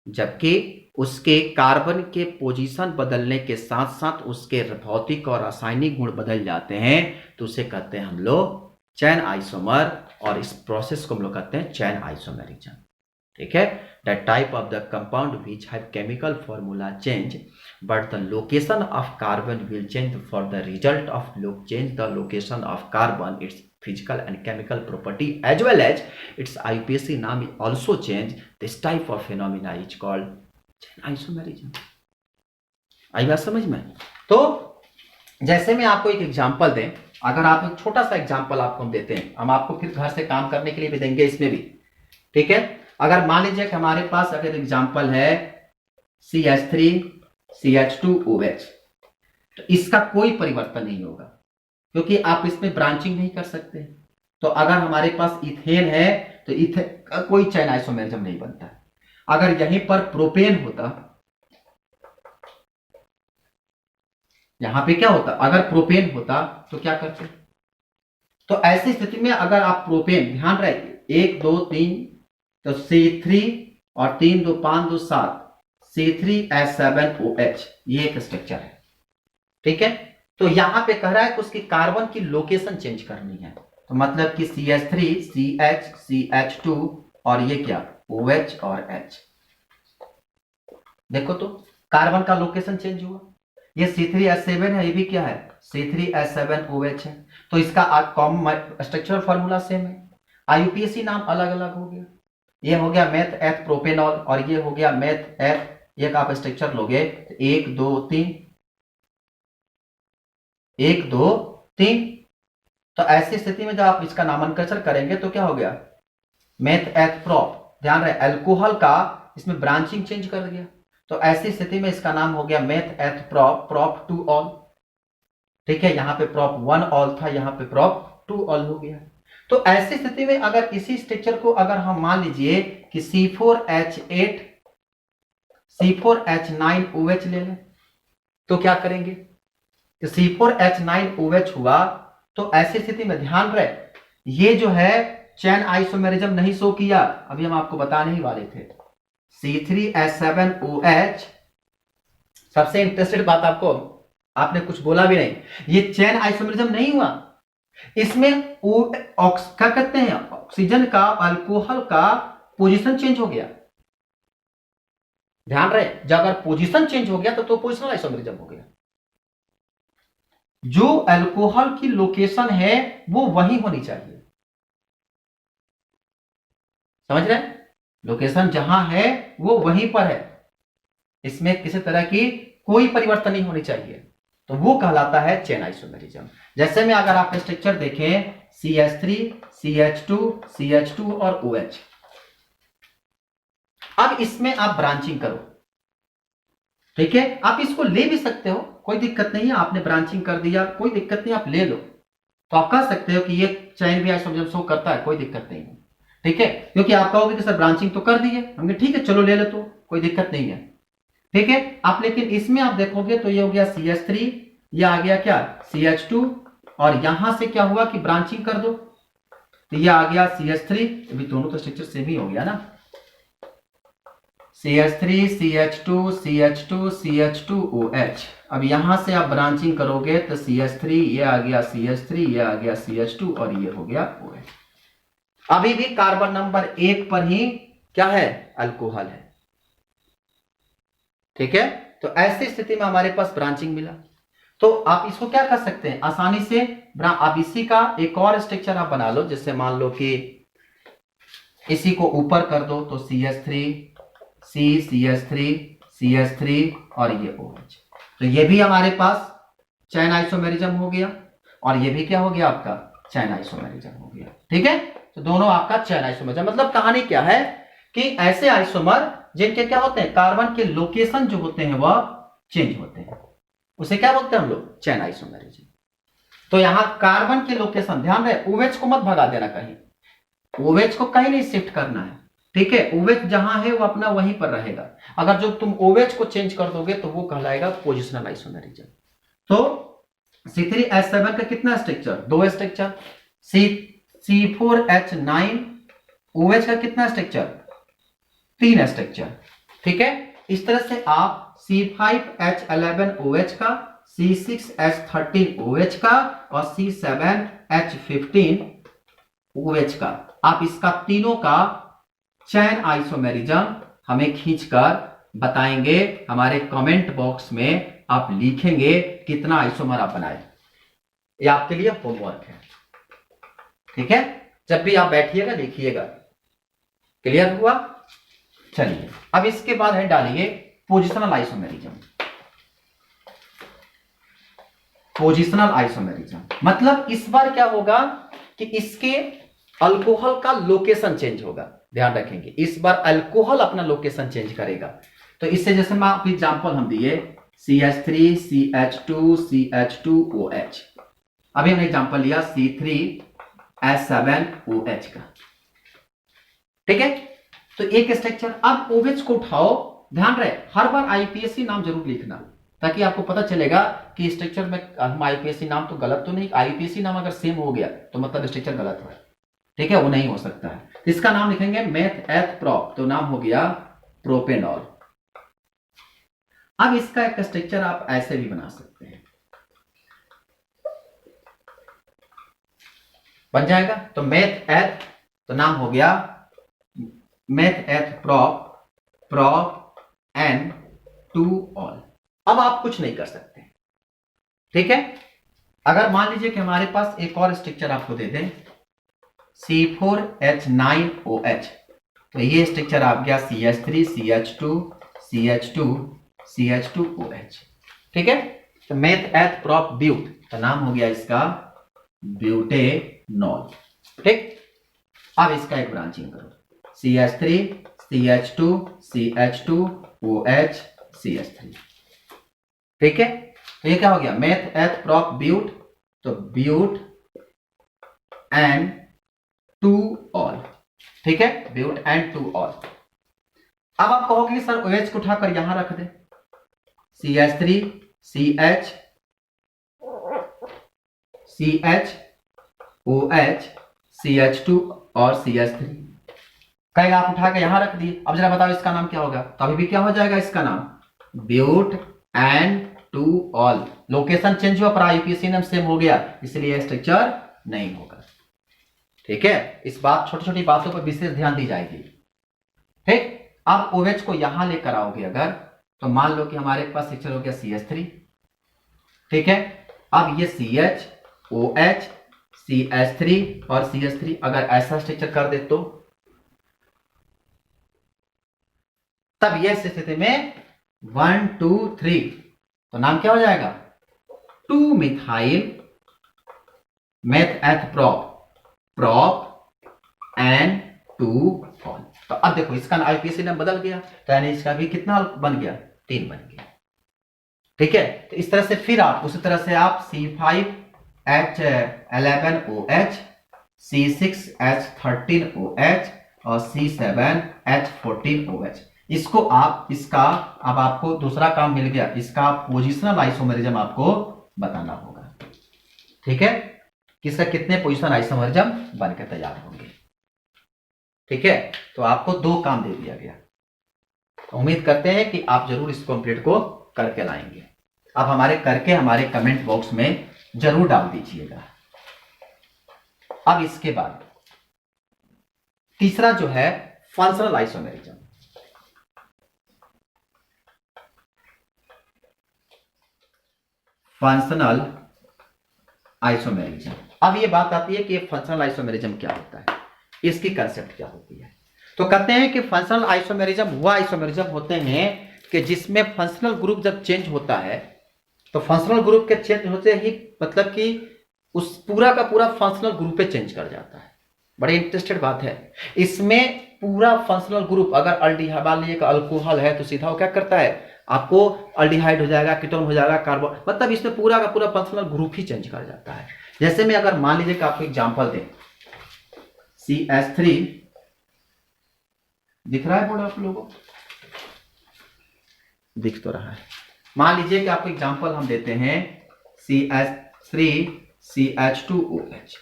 जबकि उसके कार्बन के पोजीशन बदलने के साथ साथ उसके भौतिक और रासायनिक गुण बदल जाते हैं, तो उसे कहते हैं हम लोग चैन आइसोमर, और इस प्रोसेस को हम लोग कहते हैं चैन आइसोमेरिज्म। ठीक है, the type of the compound which have chemical formula change but the location of carbon will change for the result of change the location of carbon it's physical and chemical property as well as its IUPAC name also change. This type of phenomena is called chain isomerism. आई बात समझ में? तो जैसे मैं आपको एक example दें, अगर आप एक छोटा सा एग्जांपल आपको हम देते हैं, हम आपको फिर घर से काम करने के लिए भी देंगे इसमें भी। ठीक है, अगर मान लीजिए कि हमारे पास अगर एग्जांपल है CH3 CH2OH, तो इसका कोई परिवर्तन नहीं होगा क्योंकि आप इसमें ब्रांचिंग नहीं कर सकते। तो अगर हमारे पास इथेन है तो इथेन का कोई चैन आइसोमेरिज्म नहीं बनता। अगर यहीं पर प्रोपेन होता, यहां पे क्या होता, अगर प्रोपेन होता तो क्या करते? तो ऐसी स्थिति में अगर आप प्रोपेन, ध्यान रखिए 1 2 3, तो C3 और 3 2 5 2 7 C3H7OH, ये एक स्ट्रक्चर है। ठीक है, तो यहां पे कह रहा है कि उसकी कार्बन की लोकेशन चेंज करनी है, तो मतलब कि CH3 CH CH2 और ये क्या OH और H। देखो तो कार्बन का लोकेशन चेंज हुआ। ये C3H7 है, ये भी क्या है C3H7OH है, तो इसका कॉमन स्ट्रक्चरल फॉर्मूला सेम है, IUPAC नाम अलग अलग हो गया। ये हो गया मेथ एथ प्रोपेनॉल और ये हो गया मेथ एथ, ये का आप स्ट्रक्चर लोगे 1 2 3 1 2 3। तो ऐसी स्थिति में जब आप इसका नामकरण करेंगे तो क्या हो गया मेथ एथ प्रोप। ध्यान रहे अल्कोहल का इसमें ब्रांचिंग चेंज कर दिया, तो ऐसी स्थिति में इसका नाम हो गया meth eth prop, prop 2 all. ठीक है, यहां पे प्रोप 1 ऑल था, यहां पे प्रोप 2 ऑल हो गया। तो ऐसी स्थिति में अगर इसी स्ट्रक्चर को अगर हम मान लीजिए कि C4H8 C4H9OH ले लें, तो क्या करेंगे? C4H9OH हुआ, तो ऐसी स्थिति में ध्यान रहे ये जो है चैन आइसोमेरिज्म नहीं शो किया, अभी हम आपको बताने ही वाले थे। C3H7OH, सबसे इंटरेस्टेड बात आपको, आपने कुछ बोला भी नहीं, ये चैन आइसोमेरिज्म नहीं हुआ, इसमें क्या कहते हैं ऑक्सीजन का, अल्कोहल का पोजीशन चेंज हो गया। ध्यान रहे जब अगर पोजीशन चेंज हो गया तो पोजिशनल आइसोमेरिज्म हो गया। जो अल्कोहल की लोकेशन है वो वही होनी चाहिए, समझ रहे? लोकेशन जहां है वो वहीं पर है, इसमें किसी तरह की कोई परिवर्तन नहीं होनी चाहिए, तो वो कहलाता है चेन आइसोमेरिज्म। जैसे में अगर आप स्ट्रक्चर देखें CH3 CH2 CH2 और OH, अब इसमें आप ब्रांचिंग करो। ठीक है, आप इसको ले भी सकते हो, कोई दिक्कत नहीं है, आपने ब्रांचिंग कर दिया कोई दिक्कत नहीं, आप ले लो, तो आप कह सकते हो कि ये चैन भी आइसोमेरिज्म शो करता है, कोई दिक्कत नहीं है। ठीक है, क्योंकि आप कहोगे कि सर ब्रांचिंग तो कर दी है हमने, ठीक है चलो ले लो, तो कोई दिक्कत नहीं है। ठीक है, आप लेकिन इसमें आप देखोगे तो ये हो गया CH3, ये आ गया क्या CH2, और यहां से क्या हुआ कि ब्रांचिंग कर दो तो ये आ गया CH3, अभी दोनों तो स्ट्रक्चर सेम ही हो गया ना, CH3 CH2 CH2 CH2OH। अब यहां से आप ब्रांचिंग करोगे तो CH3, ये आ गया CH3, ये आ गया CH2 और ये हो गया OH। अभी भी कार्बन नंबर 1 पर ही क्या है अल्कोहल है। ठीक है, तो ऐसी स्थिति में हमारे पास ब्रांचिंग मिला, तो आप इसको क्या कर सकते हैं आसानी से, आप इसी का एक और स्ट्रक्चर आप बना लो, जैसे मान लो कि इसी को ऊपर कर दो तो CH3 CH3 CH3 और ये OH, तो ये भी हमारे पास चैन आइसोमेरिज्म हो गया, और ये भी क्या हो गया आपका चैन आइसोमेरिज्म हो गया। ठीक है, तो दोनों आपका चैन आइसोमेरिज्म, मतलब कहानी क्या है कि ऐसे आइसोमर जिनके क्या होते हैं कार्बन के लोकेशन जो होते हैं वह चेंज होते हैं, उसे क्या बोलते हैं हम लोग चैन आइसोमेरिज्म। तो यहां कार्बन के लोकेशन, ध्यान रहे OH को मत भगा देना कहीं, OH को कहीं नहीं शिफ्ट करना है। ठीक है, OH जहां है वो अपना वहीं पर रहेगा, अगर जो तुम OH को चेंज कर दोगे तो वो कहलाएगा पोजिशनल आइसोमेरिज्म। तो C3H7 का कितना स्ट्रक्चर, 2 स्ट्रक्चर। C4H9OH का कितना स्ट्रक्चर, 3 स्ट्रक्चर। ठीक है, इस तरह से आप C5H11OH का, C6H13OH का और C7H15OH का, आप इसका तीनों का चैन आइसोमेरिज्म हमें खींचकर बताएंगे। हमारे कमेंट बॉक्स में आप लिखेंगे कितना आइसोमर आप बनाए। ये आपके लिए होमवर्क है। ठीक है, जब भी आप बैठिएगा लिखिएगा। क्लियर हुआ? चलिए अब इसके बाद है डालिए पोजिशनल आइसोमेरिज्म। पोजिशनल आइसोमेरिज्म मतलब इस बार क्या होगा कि इसके अल्कोहल का लोकेशन चेंज होगा। ध्यान रखेंगे, इस बार अल्कोहल अपना लोकेशन चेंज करेगा। तो इससे जैसे मैं आपको एग्जांपल हम दिए CH3 CH2 CH2OH। अभी हमने एग्जांपल लिया C3H7OH का। ठीक है, तो एक स्ट्रक्चर। अब OH को उठाओ, ध्यान रहे हर बार IUPAC नाम जरूर लिखना ताकि आपको पता चलेगा कि स्ट्रक्चर में हम IUPAC नाम तो गलत तो नहीं। IUPAC नाम अगर सेम हो गया तो मतलब स्ट्रक्चर गलत है। ठीक है, वो नहीं हो सकता है। इसका नाम लिखेंगे मेथ एथ प्रोप, तो नाम हो गया प्रोपेनॉल। अब इसका एक स्ट्रक्चर आप ऐसे भी बना सकते हैं, बन जाएगा। तो मेथ एथ, तो नाम हो गया मेथ एथ प्रोप, प्रोप N2ऑल। अब आप कुछ नहीं कर सकते। ठीक है, अगर मान लीजिए कि हमारे पास एक और स्ट्रक्चर आपको दे दें C4H9OH, तो ये स्ट्रक्चर आ गया CH3 CH2 CH2 CH2OH। ठीक है, तो मेथ एथ प्रोप ब्यूट, तो नाम हो गया इसका ब्यूटेनॉल। ठीक, अब इसका एक ब्रांचिंग करो CH3 CH2 CH2OH CH3। ठीक है, तो ये क्या हो गया मेथ एथ प्रोप ब्यूट, तो ब्यूट N2ऑल। ठीक है, ब्यूट N2ऑल। अब आप कहोगे सर OH को उठाकर यहां रख दे, CH3 CH CH OH CH2 और CH3 कहेगा आप उठा के यहां रख दिए। अब जरा बताओ इसका नाम क्या होगा? तो अभी भी क्या हो जाएगा इसका नाम ब्यूट N2ऑल। लोकेशन चेंज हुआ पर IUPAC नाम सेम हो गया, इसलिए स्ट्रक्चर नहीं होगा। ठीक है, इस बात छोटी छोटी बातों पर विशेष ध्यान दी जाएगी। ठीक, अब OH को यहां लेकर आओगे अगर, तो मान लो कि हमारे पास स्ट्रक्चर हो गया CH3। ठीक है, अब ये CH OH CH3 और CH3 अगर ऐसा स्ट्रक्चर कर दे तो तब यह स्थिति में 1 2 3, तो नाम क्या हो जाएगा 2 methyl meth eth prop, prop N2ऑल। तो अब देखो इसका IUPAC नाम बदल गया, तो यानी इसका भी कितना बन गया 3 बन गया। ठीक है, तो इस तरह से फिर आप उसी तरह से आप C5H11OH C6H13OH और C7H14OH, इसको आप इसका अब आपको दूसरा काम मिल गया, इसका पोजिशनल आइसोमेरिज्म आपको बताना होगा। ठीक है, किसका कितने पोजिशनल आइसोमेरिज्म बनकर तैयार होंगे। ठीक है, तो आपको 2 काम दे दिया गया। उम्मीद करते हैं कि आप जरूर इस कंप्लीट को करके लाएंगे। आप हमारे करके हमारे कमेंट बॉक्स में जरूर डाल दीजिएगा। अब इसके बाद तीसरा जो है फंक्शनल आइसोमेरिज्म। फंक्शनल आइसोमेरिज्म, अब ये बात आती है कि फंक्शनल आइसोमेरिज्म क्या होता है, इसकी कंसेप्ट क्या होती है। तो कहते हैं कि फंक्शनल आइसोमेरिज्म वो आइसोमेरिज्म होते हैं कि जिसमें फंक्शनल ग्रुप जब चेंज होता है, तो फंक्शनल ग्रुप के चेंज होते ही मतलब कि उस पूरा का पूरा फंक्शनल ग्रुप पे चेंज कर जाता है। बड़ी इंटरेस्टेड बात है इसमें। पूरा फंक्शनल ग्रुप अगर अल्डिहाइड मान लीजिए अल्कोहल है तो सीधा वो क्या करता है आपको अल्डिहाइड हो जाएगा, कीटोन हो जाएगा, कार्बन, मतलब इसमें पूरा का पूरा फंक्शनल ग्रुप ही चेंज कर जाता है। जैसे मैं अगर मान लीजिए कि आपको एग्जांपल दें CH3, दिख रहा है बोर्ड आप लोगों को? दिख तो रहा है। मान लीजिए कि आपको एग्जांपल हम देते हैं CH3 CH2OH।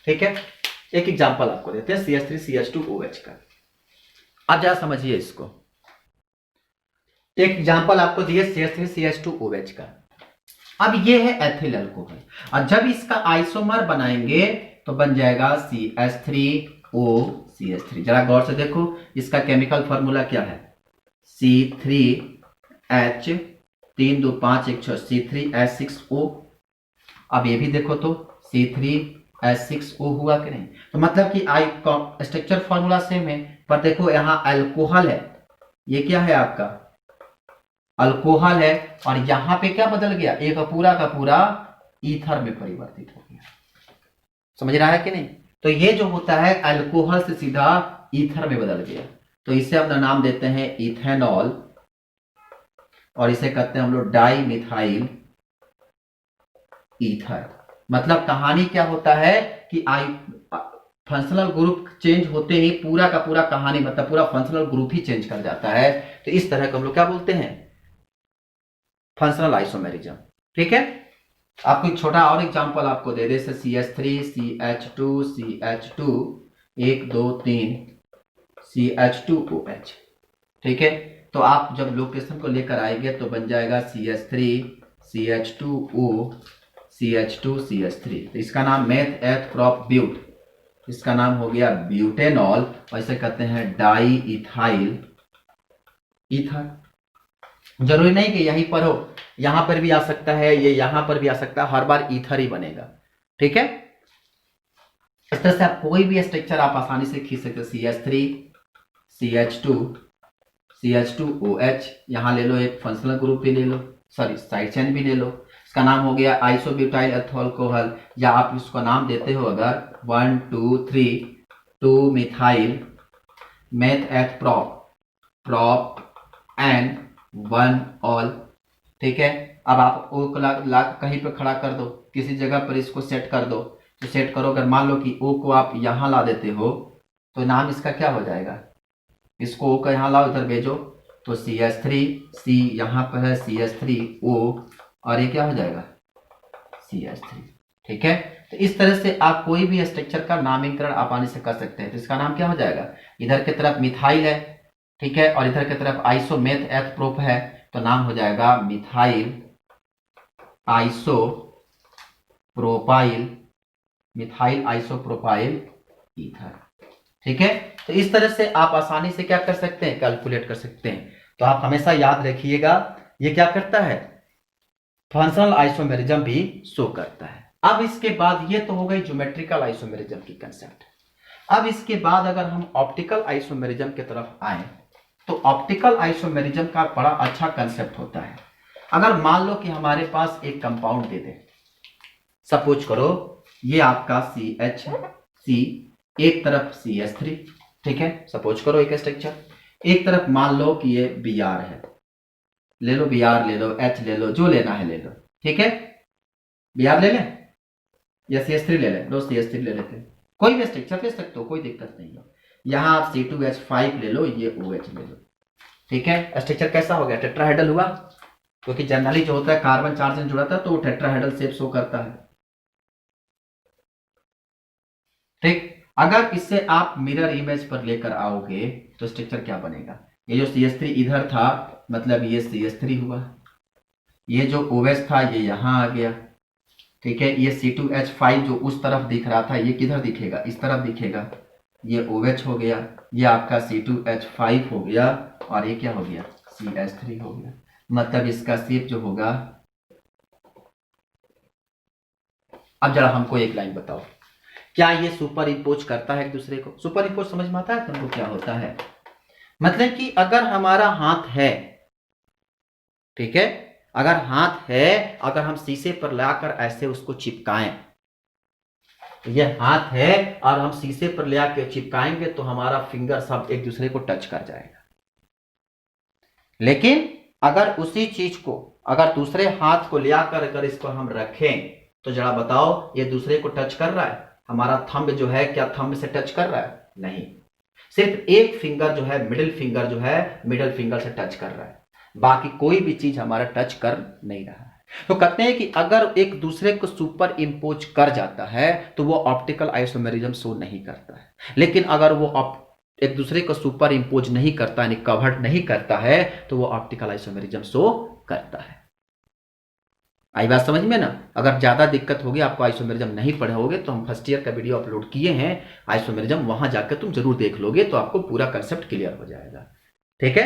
ठीक है, एक एग्जांपल आपको देते हैं CH3 CH2OH का। अब जरा समझिए इसको। एक एग्जांपल आपको दिए CH3CH2OH का। अब ये है एथिल अल्कोहल, और जब इसका आइसोमर बनाएंगे तो बन जाएगा CH3OCH3। जरा गौर से देखो, इसका केमिकल फॉर्मूला क्या है, C3H 3 2 5 1 6 C3H6O। अब ये भी देखो तो C3H6O हुआ कि नहीं, तो मतलब कि स्ट्रक्चर फॉर्मूला सेम है, पर देखो यहाँ अल्कोहल है, ये क्या है आपका अल्कोहल है, और यहां पे क्या बदल गया, एक पूरा का पूरा ईथर में परिवर्तित हो गया। समझ रहा है कि नहीं। तो ये जो होता है अल्कोहल से सीधा ईथर में बदल गया, तो इसे अपना नाम देते हैं इथेनॉल, और इसे कहते हैं हम लोग डाई मिथाइल ईथर। मतलब कहानी क्या होता है कि फंक्शनल ग्रुप चेंज होते ही पूरा का पूरा कहानी, मतलब पूरा फंक्शनल ग्रुप ही चेंज कर जाता है। तो इस तरह को हम लोग क्या बोलते हैं, फंक्शनल आइसोमेरिज्म। ठीक है। आपको एक छोटा और एग्जांपल आपको दे दे, CH3 CH2 CH2 1 2 3 CH2OH। ठीक है। तो आप जब लोकेशन को लेकर आएंगे तो बन जाएगा CH3 CH2O CH2 CH3। तो इसका नाम मेथ एथ प्रॉप ब्यूट, इसका नाम हो गया ब्यूटेनॉल, और इसे कहते हैं डाई इथाइल ईथर। जरूरी नहीं कि यहीं पर हो, यहां पर भी आ सकता है, ये यहां पर भी आ सकता है, हर बार ईथर ही बनेगा। ठीक है। इस तरह से आप कोई भी स्ट्रक्चर आप आसानी से खींच सकते हैं। CH3 CH2 CH2OH, यहां ले लो एक फंक्शनल ग्रुप भी ले लो, सॉरी साइड चेन भी ले लो, इसका नाम हो गया आइसोब्यूटाइल एथोल्कोहल, या आप इसको नाम देते हो अगर 1 2 3 2 methyl meth eth prop and 1 all. ठीक है। अब आप ओ को ला कहीं पर खड़ा कर दो, किसी जगह पर इसको सेट कर दो, तो सेट करो, अगर मान लो कि ओ को आप यहां ला देते हो तो नाम इसका क्या हो जाएगा, इसको ओ का यहां लाओ, इधर भेजो, तो CH3 C यहां पर है CH3O, और ये क्या हो जाएगा CH3। ठीक है। तो इस तरह से आप कोई भी स्ट्रक्चर का नामकरण आसानी से कर सकते हैं। तो इसका नाम क्या हो जाएगा, इधर की तरफ मिथाइल है, ठीक है, और इधर की तरफ आइसोमेथ एथ प्रोप है, तो नाम हो जाएगा मिथाइल आइसोप्रोपाइल ईथर। ठीक है। तो इस तरह से आप आसानी से क्या कर सकते हैं, कैलकुलेट कर सकते हैं। तो आप हमेशा याद रखिएगा, ये क्या करता है, फंक्शनल आइसोमेरिज्म भी शो करता है। अब इसके बाद ये तो हो गई ज्योमेट्रिकल आइसोमेरिज्म की कंसेप्ट। अब इसके बाद अगर हम ऑप्टिकल आइसोमेरिज्म की तरफ आए, तो ऑप्टिकल आइसोमेरिज्म का बड़ा अच्छा कंसेप्ट होता है। अगर मान लो कि हमारे पास एक कंपाउंड दे दे, सपोज करो ये आपका CH, एक तरफ CH3, ठीक है, सपोज करो एक स्ट्रक्चर, एक तरफ मान लो कि ये Br है, ले लो Br, ले लो H, ले लो जो लेना है ले लो। ठीक है। Br ले लें या CH3 ले लें, लो CH3 ले लेते हैं, कोई भी स्ट्रक्चर ले सकते हो, कोई दिक्कत नहीं है। यहां आप C2H5 ले लो, ये OH ले लो। ठीक है। स्ट्रक्चर कैसा हो गया, टेट्राहेड्रल हुआ, क्योंकि जनरली जो होता है कार्बन चार से जुड़ा था तो वो टेट्राहेड्रल शेप शो करता है। ठीक। अगर इसे आप मिरर इमेज पर लेकर आओगे तो स्ट्रक्चर क्या बनेगा, ये जो CH3 इधर था, मतलब ये CH3 हुआ, ये जो OH था ये यहां आ गया। ठीक है। ये C2H5 जो उस तरफ दिख रहा था, ये किधर दिखेगा, इस तरफ दिखेगा, ये OH हो गया, ये आपका C2H5 हो गया, और ये क्या हो गया CH3 हो गया। मतलब इसका शेप जो होगा। अब जरा हमको एक लाइन बताओ, क्या ये सुपर इम्पोज करता है एक दूसरे को, सुपर इम्पोज समझ में आता है तुमको क्या होता है, मतलब कि अगर हमारा हाथ है, ठीक है, अगर हाथ है, अगर हम शीशे पर लाकर ऐसे उसको चिपकाएं, तो ये हाथ है और हम शीशे पर ले आके चिपकाएंगे तो हमारा फिंगर सब एक दूसरे को टच कर जाएगा। लेकिन अगर उसी चीज को अगर दूसरे हाथ को ले आकर अगर इसको हम रखें, तो जरा बताओ ये दूसरे को टच कर रहा है, हमारा थंब जो है क्या थंब से टच कर रहा है, नहीं, सिर्फ एक फिंगर जो है मिडिल फिंगर जो है मिडिल फिंगर से टच कर रहा है, बाकी कोई भी चीज हमारा टच कर नहीं रहा है। तो कहते हैं कि अगर एक दूसरे को सुपर इम्पोज कर जाता है तो वो ऑप्टिकल आइसोमेरिज्म शो नहीं करता है, लेकिन अगर वो एक दूसरे को सुपर इम्पोज नहीं करता, यानी कवर्ड नहीं करता है, तो वो ऑप्टिकल आइसोमेरिज्म शो करता है। आई बात समझ में ना। अगर ज्यादा दिक्कत होगी, आपको आइसोमेरिज्म नहीं पढ़े होगे, तो हम फर्स्ट ईयर का वीडियो अपलोड किए हैं आइसोमेरिज्म, वहां जाकर तुम जरूर देख लोगे, तो आपको पूरा कंसेप्ट क्लियर हो जाएगा। ठीक है,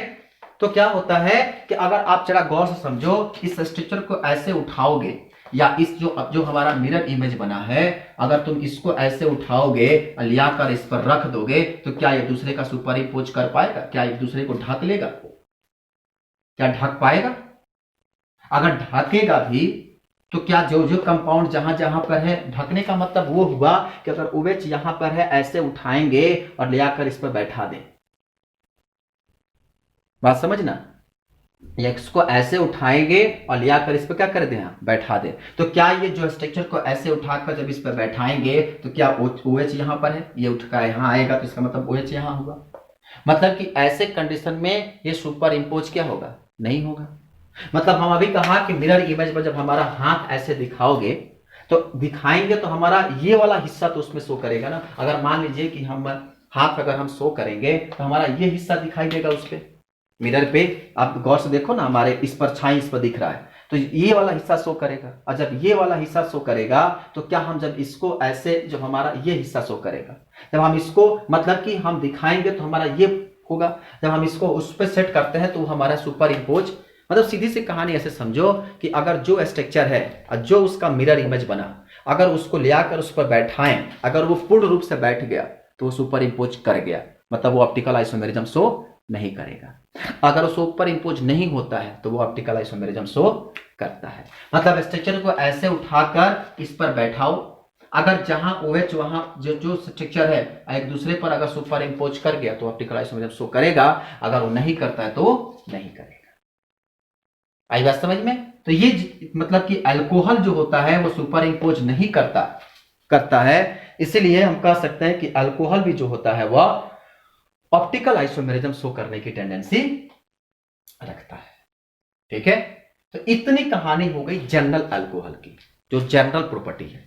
तो क्या होता है कि अगर आप जरा गौर से समझो, इस स्ट्रक्चर को ऐसे उठाओगे, या इस जो हमारा मिरर इमेज बना है, अगर तुम इसको ऐसे उठाओगे, लिया कर इस पर रख दोगे, तो क्या एक दूसरे का सुपर इम्पोज कर पाएगा? क्या एक दूसरे को ढक लेगा? क्या ढक पाएगा? अगर ढकेगा भी तो क्या जो जो कंपाउंड जहां जहां पर है, ढकने का मतलब वो हुआ कि अगर ओवेच यहां पर है, ऐसे उठाएंगे और ले आकर इस पर बैठा दें, बात समझना, इसको ऐसे उठाएंगे और ले आकर इस पर क्या कर दें, बैठा दे, तो क्या ये जो स्ट्रक्चर को ऐसे उठाकर जब इस पर बैठाएंगे, तो क्या OH यहां पर है, ये उठकर यहां आएगा, तो इसका मतलब OH यहां होगा। मतलब कि ऐसे कंडीशन में ये सुपर इम्पोज क्या होगा? नहीं होगा। मतलब हम अभी कहा कि मिरर इमेज में जब हमारा हाथ ऐसे दिखाओगे, तो दिखाएंगे तो हमारा ये वाला हिस्सा तो उसमें शो करेगा ना। अगर मान लीजिए कि हम हाथ अगर हम शो करेंगे, तो हमारा ये हिस्सा दिखाई देगा उस पे, मिरर पे। आप गौर से देखो ना, हमारे इस पर छाई इस पर दिख रहा है, तो ये वाला हिस्सा शो करेगा। और जब ये वाला हिस्सा शो करेगा, तो क्या हम जब इसको ऐसे, जब हमारा ये हिस्सा शो करेगा, जब हम इसको मतलब कि हम दिखाएंगे तो हमारा ये होगा। जब हम इसको उस पर सेट करते हैं, तो हमारा सुपर इम्पोज, मतलब सीधी सी कहानी ऐसे समझो कि अगर जो स्ट्रक्चर है और जो उसका मिरर इमेज बना, अगर उसको ले आकर उस पर बैठाएं, अगर वो पूर्ण रूप से बैठ गया, तो वो सुपर इम्पोज कर गया, मतलब वो ऑप्टिकल आइसोमेरिज्म शो नहीं करेगा। अगर वो सुपर इम्पोज नहीं होता है, तो वो ऑप्टिकल आइसोमेरिज्म शो करता है। मतलब स्ट्रक्चर को ऐसे उठाकर इस पर बैठाओ, अगर जहां OH वहां जो जो स्ट्रक्चर है एक दूसरे पर अगर सुपर इम्पोज कर गया, तो ऑप्टिकल आइसोमेरिज्म शो करेगा। अगर वो नहीं करता है, तो नहीं करेगा। आई बात समझ में। तो ये मतलब कि अल्कोहल जो होता है वो सुपर इम्पोज नहीं करता है, इसीलिए हम कह सकते हैं कि अल्कोहल भी जो होता है वह ऑप्टिकल आइसोमेरिज्म शो करने की टेंडेंसी रखता है। ठीक है, तो इतनी कहानी हो गई जनरल अल्कोहल की, जो जनरल प्रॉपर्टी है,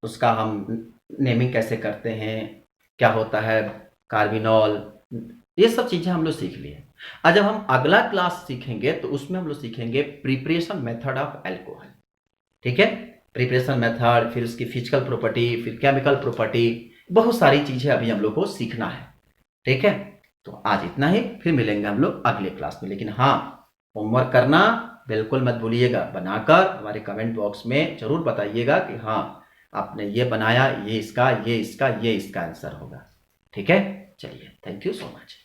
उसका हम नेमिंग कैसे करते हैं, क्या होता है कार्बिनॉल, ये सब चीजें हम लोग सीख लिए। आज जब हम अगला क्लास सीखेंगे, तो उसमें हम लोग सीखेंगे प्रिपरेशन मेथड ऑफ अल्कोहल। ठीक है, प्रिपरेशन मेथड, फिर उसकी फिजिकल प्रॉपर्टी, फिर केमिकल प्रॉपर्टी, बहुत सारी चीजें अभी हम लोग को सीखना है। ठीक है, तो आज इतना ही, फिर मिलेंगे हम लोग अगले क्लास में। लेकिन हाँ, होमवर्क करना बिल्कुल मत भूलिएगा, बनाकर हमारे कमेंट बॉक्स में जरूर बताइएगा कि हाँ आपने ये बनाया, ये इसका आंसर होगा। ठीक है, चलिए, थैंक यू सो मच।